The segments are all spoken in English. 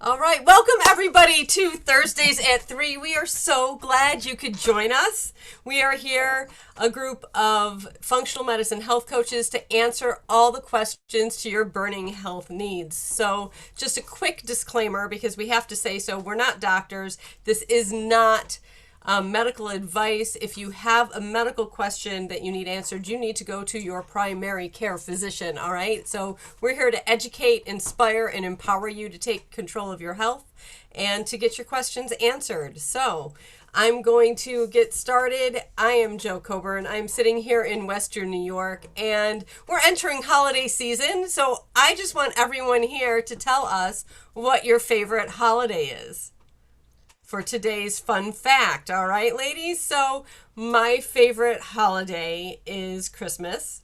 All right, welcome everybody to Thursdays at 3. We are so glad you could join us. We are here, a group of functional medicine health coaches, to answer all the questions to your burning health needs. So, just a quick disclaimer because we have to say so. We're not doctors. This is not medical advice. If you have a medical question that you need answered, you need to go to your primary care physician. All right. So we're here to educate, inspire, and empower you to take control of your health and to get your questions answered. So I'm going to get started. I am Joe Coburn. I'm sitting here in Western New York, and we're entering holiday season. So I just want everyone here to tell us what your favorite holiday is for today's fun fact. All right, ladies? So my favorite holiday is Christmas.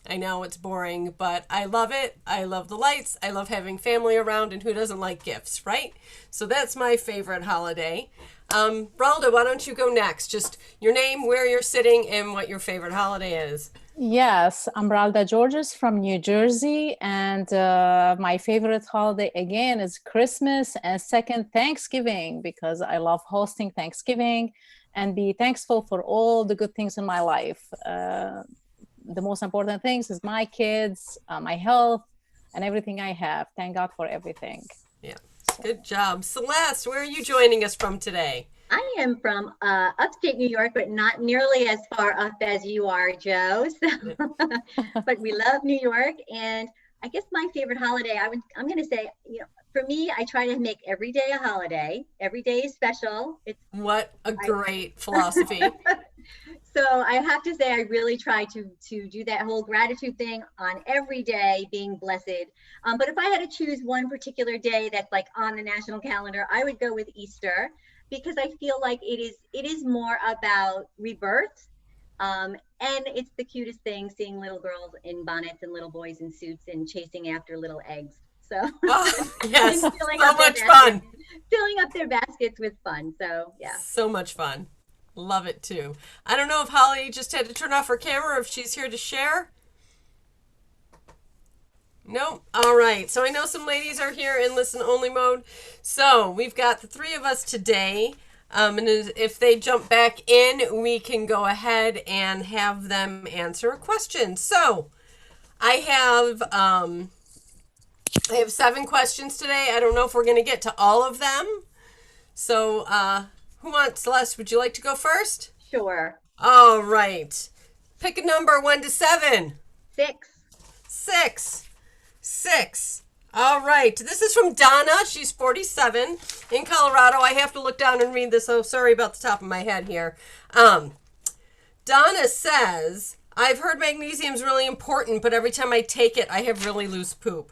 I know it's boring, but I love it. I love the lights. I love having family around, and who doesn't like gifts, right? So that's my favorite holiday. Ralda, why don't you go next? Just your name, where you're sitting, and what your favorite holiday is. Yes, I'm Ralda Georges from New Jersey, and my favorite holiday again is Christmas, and second, Thanksgiving, because I love hosting Thanksgiving and be thankful for all the good things in my life. The most important things is my kids, my health, and everything I have. Thank God for everything. Yeah, good job. Celeste, where are you joining us from today? I am from upstate New York, but not nearly as far up as you are, Joe. So, but we love New York, and I guess my favorite holiday, I'm going to say, for me, I try to make every day a holiday. Every day is special. What a great philosophy. So I have to say, I really try to do that whole gratitude thing on every day, being blessed. But if I had to choose one particular day that's like on the national calendar, I would go with Easter, because I feel like it is more about rebirth. And it's the cutest thing, seeing little girls in bonnets and little boys in suits and chasing after little eggs. So yes, so much fun. Filling up their baskets with fun. So yeah. So much fun. Love it too. I don't know if Holly just had to turn off her camera or if she's here to share. Nope. All right. So I know some ladies are here in listen only mode. So we've got the three of us today. And if they jump back in, we can go ahead and have them answer a question. So I have 7 questions today. I don't know if we're going to get to all of them. So who wants, Celeste? Would you like to go first? Sure. All right. Pick a number 1 to 7. 6. 6. All right. This is from Donna. She's 47 in Colorado. I have to look down and read this. So sorry about the top of my head here. Donna says, I've heard magnesium is really important, but every time I take it, I have really loose poop.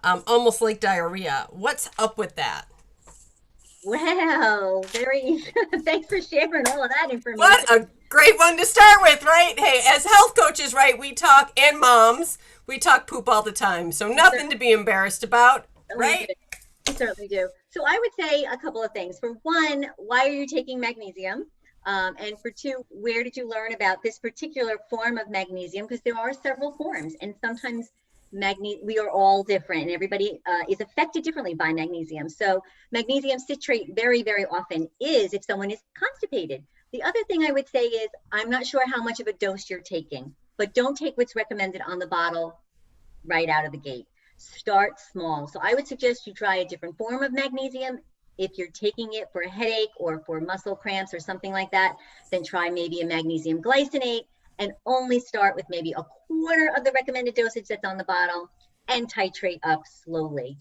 Almost like diarrhea. What's up with that? Well, thanks for sharing all of that information. What a great one to start with, right? Hey, as health coaches, right, we talk, and moms, we talk poop all the time. So nothing to be embarrassed about, right? We certainly do. So I would say a couple of things. For one, why are you taking magnesium? And for 2, where did you learn about this particular form of magnesium? Because there are several forms, and sometimes we are all different, and everybody is affected differently by magnesium. So magnesium citrate very, very often is if someone is constipated. The other thing I would say is, I'm not sure how much of a dose you're taking, but don't take what's recommended on the bottle right out of the gate. Start small. So I would suggest you try a different form of magnesium. If you're taking it for a headache or for muscle cramps or something like that, then try maybe a magnesium glycinate, and only start with maybe a quarter of the recommended dosage that's on the bottle and titrate up slowly.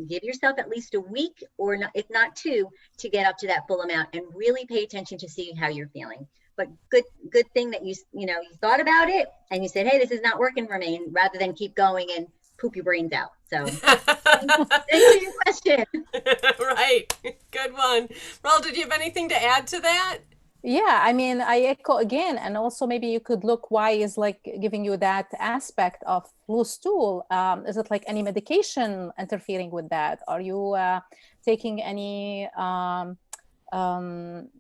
Give yourself at least a week, or not, if not 2, to get up to that full amount, and really pay attention to see how you're feeling. But good thing that you thought about it and you said, hey, this is not working for me, rather than keep going and poop your brains out. So thanks for your question. Right. Good one. Raul, did you have anything to add to that? Yeah, I mean, I echo again, and also maybe you could look why is like giving you that aspect of loose stool. Is it like any medication interfering with that? Are you taking any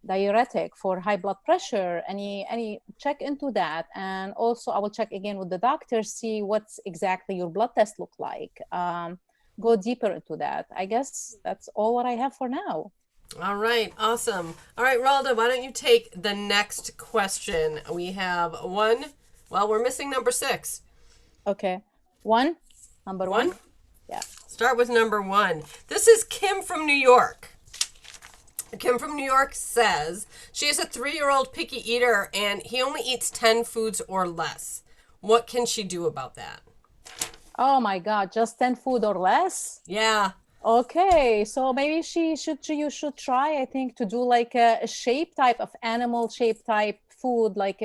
diuretic for high blood pressure? Any check into that, and also I will check again with the doctor, see what's exactly your blood test look like. go deeper into that. I guess that's all what I have for now. All right, awesome. All right, Ralda, why don't you take the next question? We have one. Well, we're missing number 6. Okay. Number one. One? Yeah. Start with number 1. This is Kim from New York. Kim from New York says she has a 3-year-old picky eater and he only eats 10 foods or less. What can she do about that? Oh my God, just 10 food or less? Yeah. Okay, so maybe you should try, I think, to do like a shape type of animal shape type food, like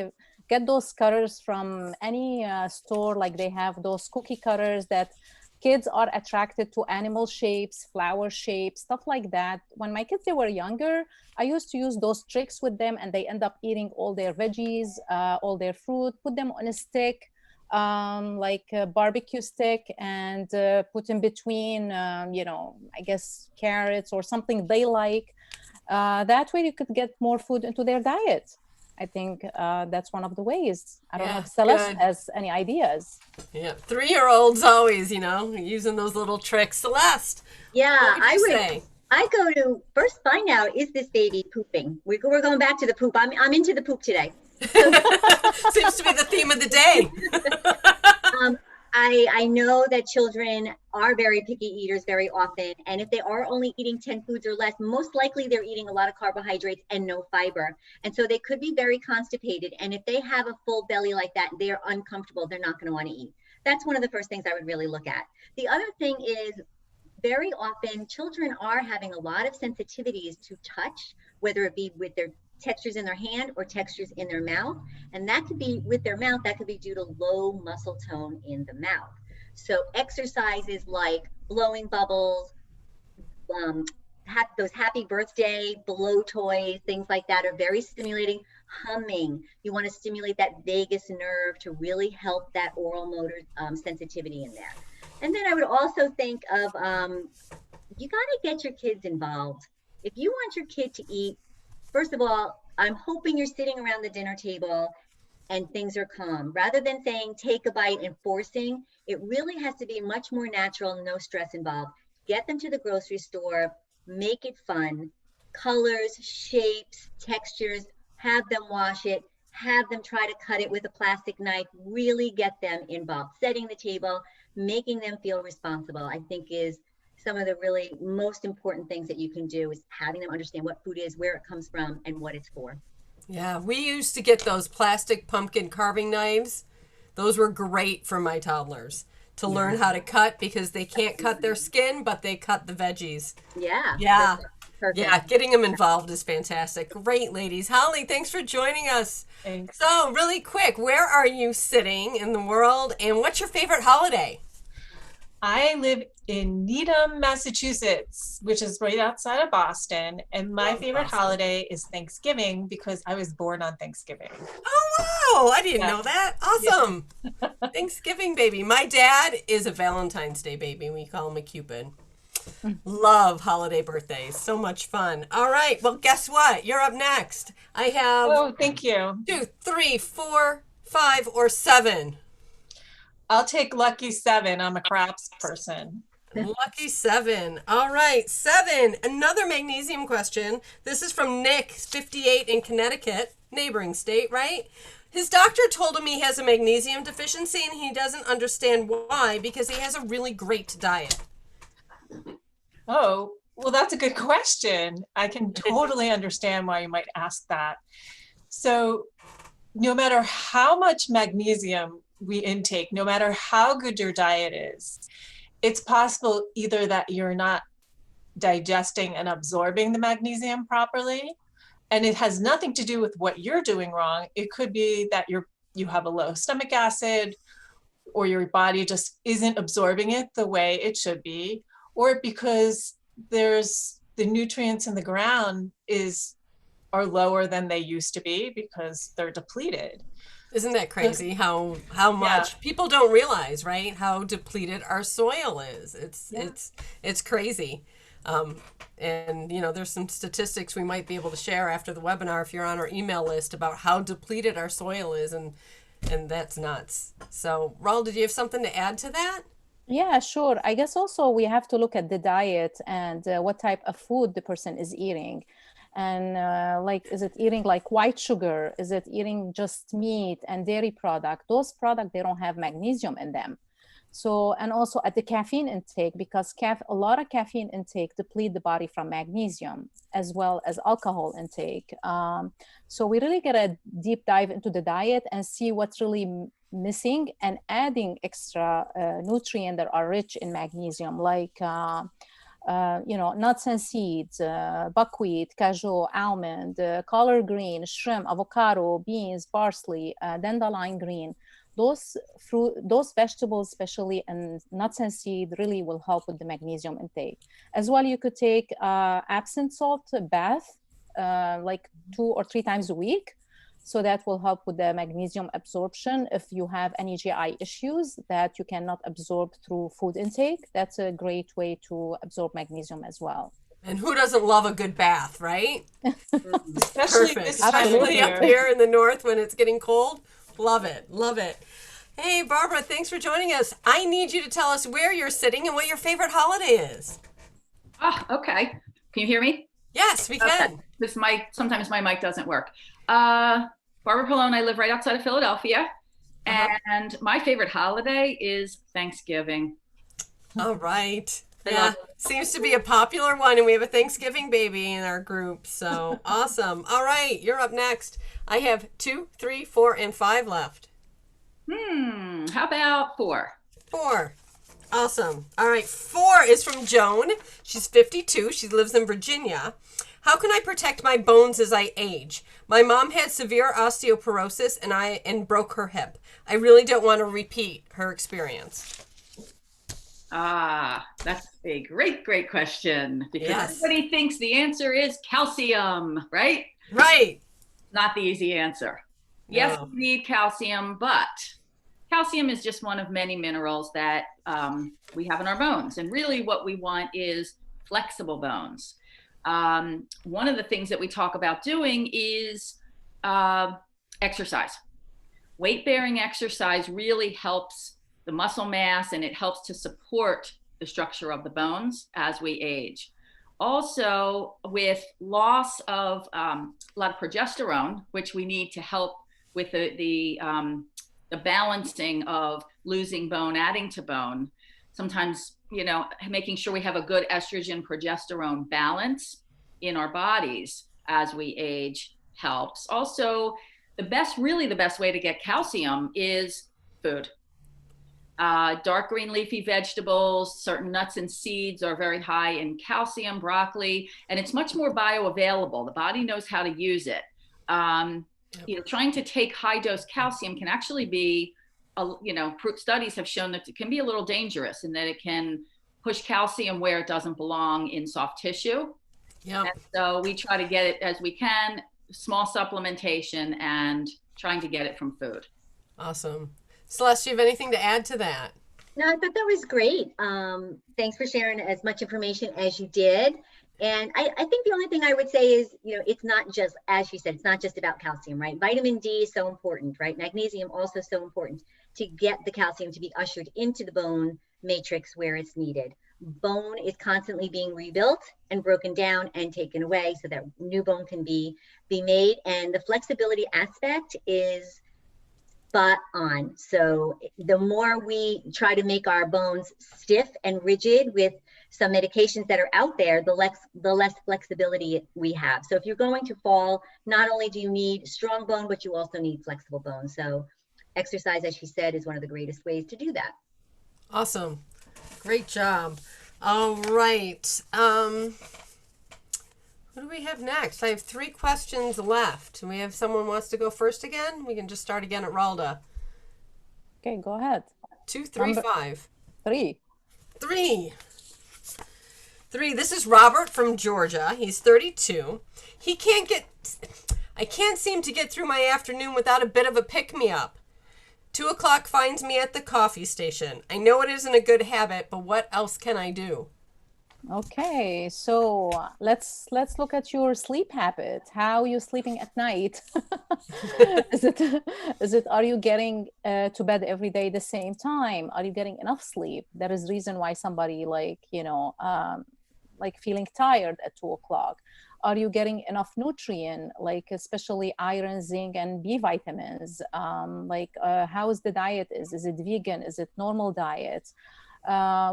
get those cutters from any store, like they have those cookie cutters that kids are attracted to animal shapes, flower shapes, stuff like that. When my kids, they were younger, I used to use those tricks with them and they end up eating all their veggies, all their fruit, put them on a stick, like a barbecue stick, and put in between, I guess carrots or something they like. That way you could get more food into their diet. I think that's one of the ways. I don't know if Celeste good. has any ideas. Yeah. 3-year-olds always, using those little tricks. Celeste. Yeah, What would you say? I go to first find out, is this baby pooping? We're going back to the poop. I'm into the poop today. Seems to be the theme of the day. I know that children are very picky eaters very often, and if they are only eating 10 foods or less, most likely they're eating a lot of carbohydrates and no fiber, and so they could be very constipated. And if they have a full belly like that, they're uncomfortable, they're not going to want to eat. That's one of the first things I would really look at. The other thing is, very often children are having a lot of sensitivities to touch, whether it be with their textures in their hand or textures in their mouth. And that could be with their mouth, that could be due to low muscle tone in the mouth. So exercises like blowing bubbles, those happy birthday blow toys, things like that are very stimulating. Humming, you want to stimulate that vagus nerve to really help that oral motor sensitivity in there. And then I would also think of, you got to get your kids involved. If you want your kid to eat, first of all, I'm hoping you're sitting around the dinner table and things are calm. Rather than saying, take a bite and forcing, it really has to be much more natural, no stress involved. Get them to the grocery store, make it fun, colors, shapes, textures, have them wash it, have them try to cut it with a plastic knife, really get them involved. Setting the table, making them feel responsible, I think is some of the really most important things that you can do, is having them understand what food is, where it comes from, and what it's for. Yeah, we used to get those plastic pumpkin carving knives. Those were great for my toddlers to learn how to cut, because they can't cut their skin, but they cut the veggies. Yeah. Perfect. Yeah, getting them involved is fantastic. Great, ladies. Holly, thanks for joining us. Thanks. So, really quick, where are you sitting in the world, and what's your favorite holiday? I live in Needham, Massachusetts, which is right outside of Boston. And my favorite holiday is Thanksgiving, because I was born on Thanksgiving. Oh, wow. I didn't know that. Awesome. Thanksgiving baby. My dad is a Valentine's Day baby. We call him a Cupid. Love holiday birthdays. So much fun. All right. Well, guess what? You're up next. I have Oh, thank you. 2, 3, 4, 5, or 7. I'll take lucky 7. I'm a craps person. Lucky 7. All right. 7. Another magnesium question. This is from Nick, 58 in Connecticut, neighboring state, right? His doctor told him he has a magnesium deficiency and he doesn't understand why, because he has a really great diet. Oh, well, that's a good question. I can totally understand why you might ask that. So no matter how much magnesium we intake, no matter how good your diet is, it's possible either that you're not digesting and absorbing the magnesium properly, and it has nothing to do with what you're doing wrong. It could be that you have a low stomach acid, or your body just isn't absorbing it the way it should be, or because there's the nutrients in the ground are lower than they used to be because they're depleted. Isn't that crazy how much people don't realize, right? How depleted our soil is. It's crazy. And there's some statistics we might be able to share after the webinar if you're on our email list about how depleted our soil is, and that's nuts. So, Raul, did you have something to add to that? Yeah, sure. I guess also we have to look at the diet and what type of food the person is eating. And like, is it eating like white sugar? Is it eating just meat and dairy product? Those products, they don't have magnesium in them. So, and also at the caffeine intake, because a lot of caffeine intake deplete the body from magnesium, as well as alcohol intake. So we really get a deep dive into the diet and see what's really missing, and adding extra nutrients that are rich in magnesium, like nuts and seeds, buckwheat, cashew, almond, collard green, shrimp, avocado, beans, parsley, dandelion green. Those vegetables, especially, and nuts and seeds, really will help with the magnesium intake. As well, you could take Epsom salt bath like 2 or 3 times a week. So that will help with the magnesium absorption. If you have any GI issues that you cannot absorb through food intake, that's a great way to absorb magnesium as well. And who doesn't love a good bath, right? Especially Perfect. this time of Especially up year. here in the north when it's getting cold. Love it. Love it. Hey, Barbara, thanks for joining us. I need you to tell us where you're sitting and what your favorite holiday is. Oh, okay. Can you hear me? Yes, we can. Sometimes my mic doesn't work. Barbara Pallone, I live right outside of Philadelphia. And my favorite holiday is Thanksgiving. All right. Yeah, seems to be a popular one, and we have a Thanksgiving baby in our group. So awesome. All right, you're up next. I have 2, 3, 4, and 5 left. How about 4? 4. Awesome. All right, 4 is from Joan. She's 52. She lives in Virginia. How can I protect my bones as I age? My mom had severe osteoporosis and broke her hip. I really don't want to repeat her experience. That's a great question, because Yes. everybody thinks the answer is calcium, right? Right. Not the easy answer. Yes, No. we need calcium, but calcium is just one of many minerals that we have in our bones. And really what we want is flexible bones. One of the things that we talk about doing is exercise. Weight-bearing exercise really helps the muscle mass, and it helps to support the structure of the bones as we age. Also, with loss of a lot of progesterone, which we need to help with the balancing of losing bone, adding to bone. Sometimes, making sure we have a good estrogen progesterone balance in our bodies as we age helps. Also, the best way to get calcium is food. Dark green leafy vegetables, certain nuts and seeds are very high in calcium, broccoli, and it's much more bioavailable. The body knows how to use it. Trying to take high dose calcium can actually be, studies have shown that it can be a little dangerous, in that it can push calcium where it doesn't belong in soft tissue. Yeah. So we try to get it as we can, small supplementation, and trying to get it from food. Awesome. Celeste, do you have anything to add to that? No, I thought that was great. Thanks for sharing as much information as you did. And I think the only thing I would say is, it's not just, as she said, it's not just about calcium, right? Vitamin D is so important, right? Magnesium also so important to get the calcium to be ushered into the bone matrix where it's needed. Bone is constantly being rebuilt and broken down and taken away so that new bone can be made. And the flexibility aspect is spot on. So the more we try to make our bones stiff and rigid with some medications that are out there, the less flexibility we have. So if you're going to fall, not only do you need strong bone, but you also need flexible bone. So exercise, as she said, is one of the greatest ways to do that. Awesome. Great job. All right. Who do we have next? I have 3 questions left. Do we have someone who wants to go first again? We can just start again at Ralda. Okay, go ahead. 2, 3, 5. 3. 3. This is Robert from Georgia. He's 32. I can't seem to get through my afternoon without a bit of a pick-me-up. 2 o'clock finds me at the coffee station. I know it isn't a good habit, but what else can I do? Okay, so let's look at your sleep habit. How are you sleeping at night? Is it are you getting to bed every day the same time? Are you getting enough sleep? That is reason why somebody like, like feeling tired at 2 o'clock. Are you getting enough nutrient, like especially iron, zinc, and B vitamins? How is the diet? Is it vegan? Is it normal diet?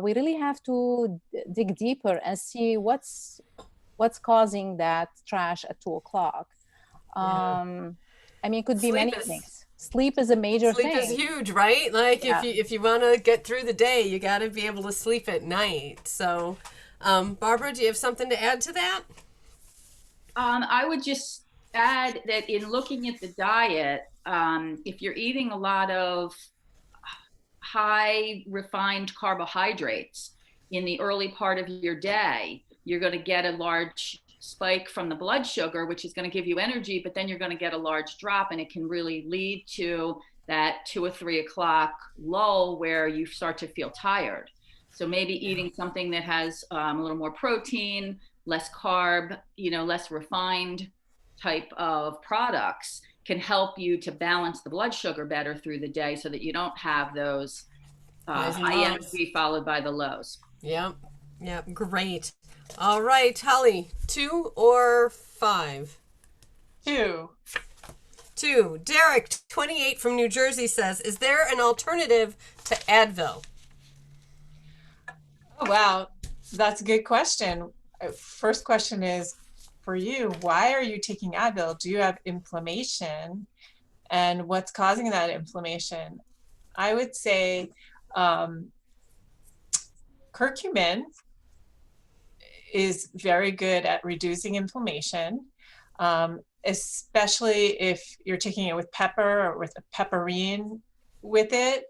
We really have to dig deeper and see what's causing that trash at 2 o'clock. Yeah. I mean, it could be Sleep many is things. Sleep is a major sleep is thing. huge, right? Like Yeah. if you want to get through the day, you got to be able to sleep at night. So, Barbara, do you have something to add to that? I would just add that in looking at the diet, if you're eating a lot of high refined carbohydrates in the early part of your day, you're going to get a large spike from the blood sugar, which is going to give you energy, but then you're going to get a large drop, and it can really lead to that 2 or 3 o'clock lull where you start to feel tired. So maybe eating something that has a little more protein, less carb, less refined type of products can help you to balance the blood sugar better through the day so that you don't have those Highs and high lows. energy followed by the lows. Yep. Yep. Great. All right, Holly, 2 or 5? 2. 2. Derek, 28 from New Jersey says, is there an alternative to Advil? Oh, wow. That's a good question. First question is for you, why are you taking Advil? Do you have inflammation? And what's causing that inflammation? I would say curcumin is very good at reducing inflammation, especially if you're taking it with pepper or with a pepperine with it.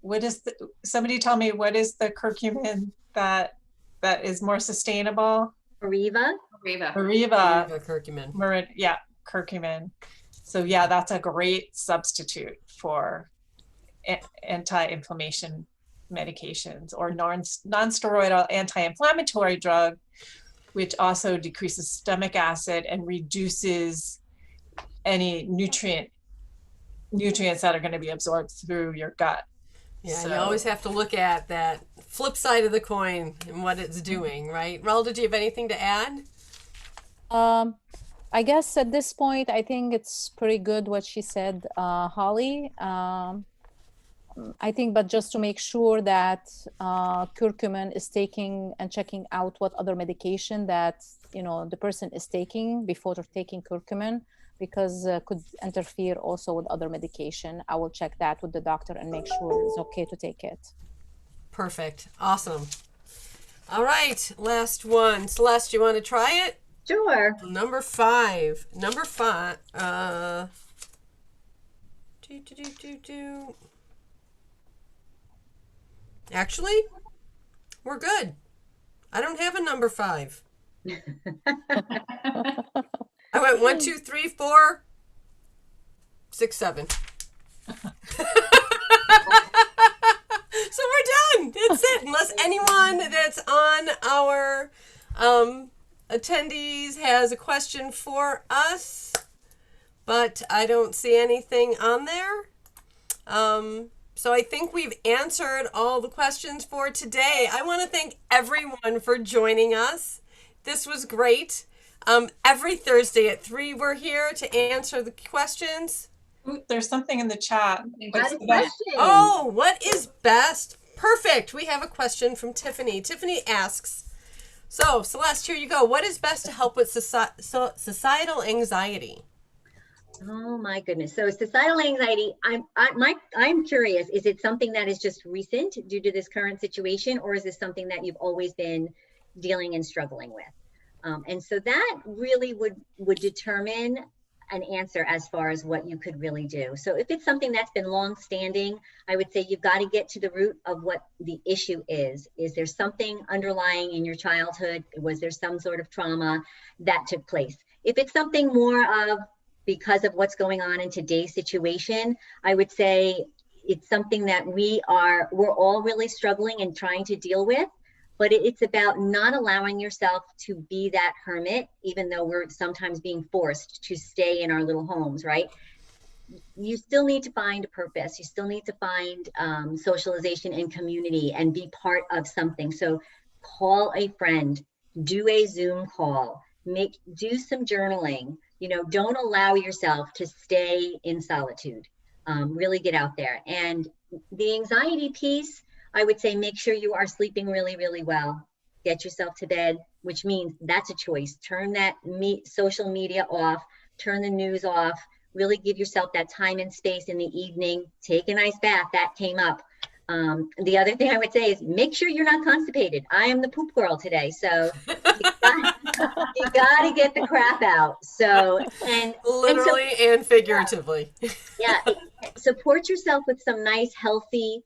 What is somebody tell me what is the curcumin that is more sustainable? Ariva. Ariva. Curcumin. Yeah, curcumin. So yeah, that's a great substitute for anti-inflammation medications or non-steroidal anti-inflammatory drug, which also decreases stomach acid and reduces any nutrients that are going to be absorbed through your gut. Yeah, So, you always have to look at that flip side of the coin and what it's doing, right? Raul, did you have anything to add? I guess at this point, I think it's pretty good what she said, Holly. I think, but just to make sure that curcumin is taking and checking out what other medication that the person is taking before taking curcumin, because could interfere also with other medication. I will check that with the doctor and make sure it's okay to take it. Perfect. Awesome. All right, last one. Celeste, you want to try it? Sure. Number 5. Actually, we're good. I don't have a number 5. I went 1, 2, 3, 4, 6, 7. So we're done. That's it. Unless anyone that's on our attendees has a question for us, but I don't see anything on there. So I think we've answered all the questions for today. I want to thank everyone for joining us. This was great. Every Thursday at 3, we're here to answer the questions. Ooh, there's something in the chat. Got a question. Oh, what is best? Perfect. We have a question from Tiffany. Tiffany asks, so Celeste, here you go. What is best to help with societal anxiety? Oh my goodness. So societal anxiety, I'm curious, is it something that is just recent due to this current situation, or is this something that you've always been dealing and struggling with? And so that really would determine an answer as far as what you could really do. So if it's something that's been long standing, I would say you've got to get to the root of what the issue is. Is there something underlying in your childhood? Was there some sort of trauma that took place? If it's something more of because of what's going on in today's situation, I would say it's something that we're all really struggling and trying to deal with. but it's about not allowing yourself to be that hermit, even though we're sometimes being forced to stay in our little homes, right? You still need to find a purpose. You still need to find socialization and community and be part of something. So call a friend, do a Zoom call, do some journaling. Don't allow yourself to stay in solitude. Really get out there. And the anxiety piece, I would say make sure you are sleeping really, really well. Get yourself to bed, which means that's a choice. Turn that social media off, turn the news off, really give yourself that time and space in the evening. Take a nice bath. That came up. The other thing I would say is make sure you're not constipated. I am the poop girl today, so you got to get the crap out. So literally and figuratively. Yeah, support yourself with some nice healthy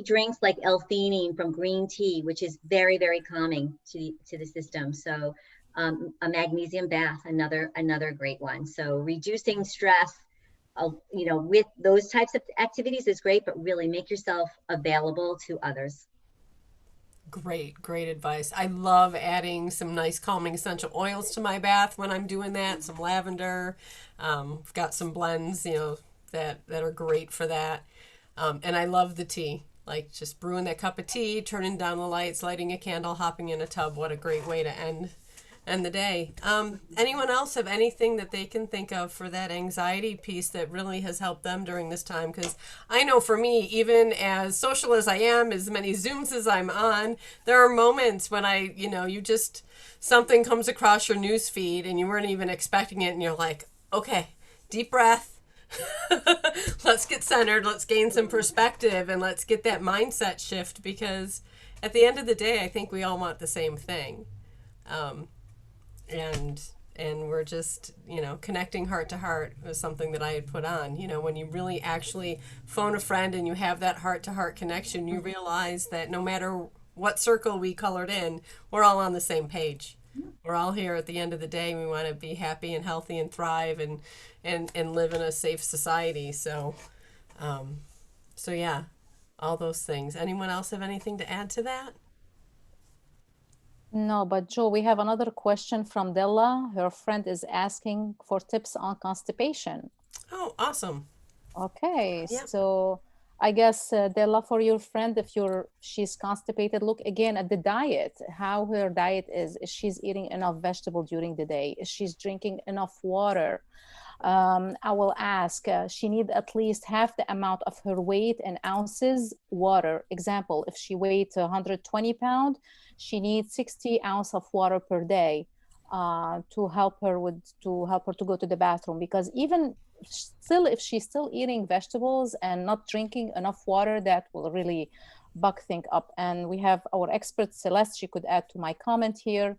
drinks like L-theanine from green tea, which is very, very calming to the system. So a magnesium bath, another great one. So reducing stress, with those types of activities is great, but really make yourself available to others. Great advice. I love adding some nice calming essential oils to my bath when I'm doing that. Some lavender. I've got some blends, that are great for that. And I love the tea. Like just brewing that cup of tea, turning down the lights, lighting a candle, hopping in a tub. What a great way to end the day. Anyone else have anything that they can think of for that anxiety piece that really has helped them during this time? Because I know for me, even as social as I am, as many Zooms as I'm on, there are moments when something comes across your news feed and you weren't even expecting it, and you're like, okay, deep breath. Let's get centered, let's gain some perspective, and let's get that mindset shift, because at the end of the day, I think we all want the same thing. And we're just, connecting heart to heart was something that I had put on. When you really actually phone a friend and you have that heart to heart connection, you realize that no matter what circle we colored in, we're all on the same page. We're all here at the end of the day. We want to be happy and healthy and thrive and live in a safe society. So yeah, all those things. Anyone else have anything to add to that? No, but Joe, we have another question from Della. Her friend is asking for tips on constipation. Oh, awesome. Okay, Yeah. so I guess Della, for your friend, if she's constipated, look again at the diet, how her diet is. Is she's eating enough vegetable during the day? Is she's drinking enough water? I will ask, she need at least half the amount of her weight in ounces water. Example, if she weighs 120 pounds, she needs 60 ounces of water per day to help her to go to the bathroom. Because even still, if she's still eating vegetables and not drinking enough water, that will really buck things up. And we have our expert Celeste. She could add to my comment here.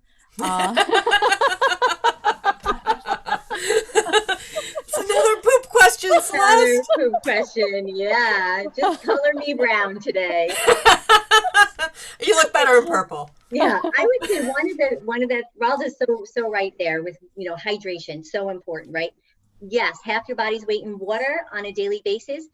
It's another poop question, Celeste. Another poop question. Yeah, just color me brown today. You look better in purple. Yeah, I would say one of the Rawls is so right there with hydration, so important, right? Yes, half your body's weight in water on a daily basis.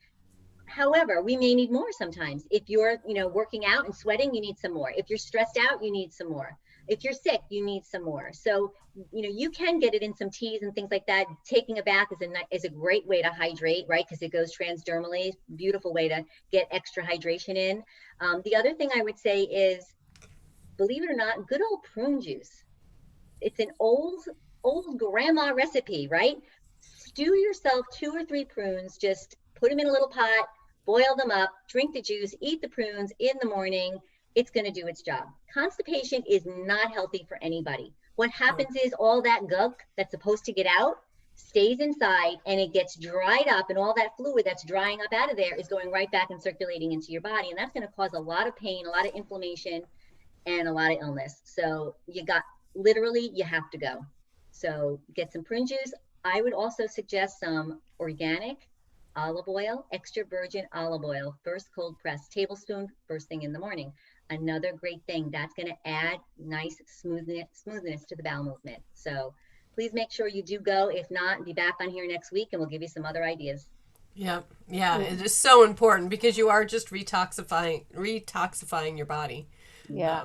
However, we may need more sometimes. If you're working out and sweating, you need some more. If you're stressed out, you need some more. If you're sick, you need some more. So you can get it in some teas and things like that. Taking a bath is a great way to hydrate, right? Because it goes transdermally. Beautiful way to get extra hydration in. The other thing I would say is, believe it or not, good old prune juice. It's an old grandma recipe, right? Stew yourself 2 or 3 prunes, just put them in a little pot, boil them up, drink the juice, eat the prunes in the morning. It's going to do its job. Constipation is not healthy for anybody. What happens is all that gunk that's supposed to get out stays inside, and it gets dried up, and all that fluid that's drying up out of there is going right back and circulating into your body. And that's going to cause a lot of pain, a lot of inflammation, and a lot of illness. So you have to go. So get some prune juice. I would also suggest some organic olive oil, extra virgin olive oil, first cold press, tablespoon, first thing in the morning. Another great thing that's going to add nice smoothness to the bowel movement. So please make sure you do go. If not, be back on here next week and we'll give you some other ideas. Yeah. It is so important because you are just retoxifying your body. Yeah.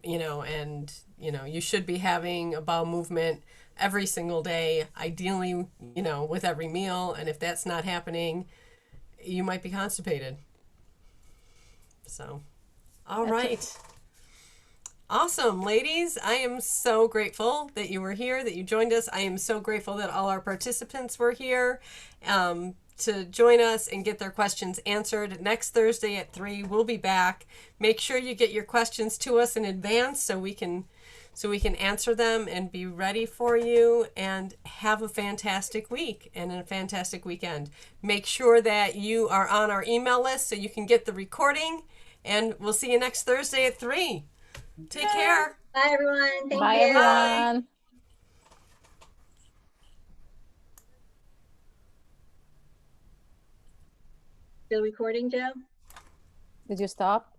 and you should be having a bowel movement every single day, ideally, with every meal. And if that's not happening, you might be constipated. So, all right. Awesome, ladies. I am so grateful that you were here, that you joined us. I am so grateful that all our participants were here to join us and get their questions answered. Next Thursday at 3, we'll be back. Make sure you get your questions to us in advance so we can answer them and be ready for you. And have a fantastic week and a fantastic weekend. Make sure that you are on our email list so you can get the recording. And we'll see you next Thursday at 3. Take care. Bye, everyone. Thank Bye, you. everyone. Still recording, Joe? Did you stop?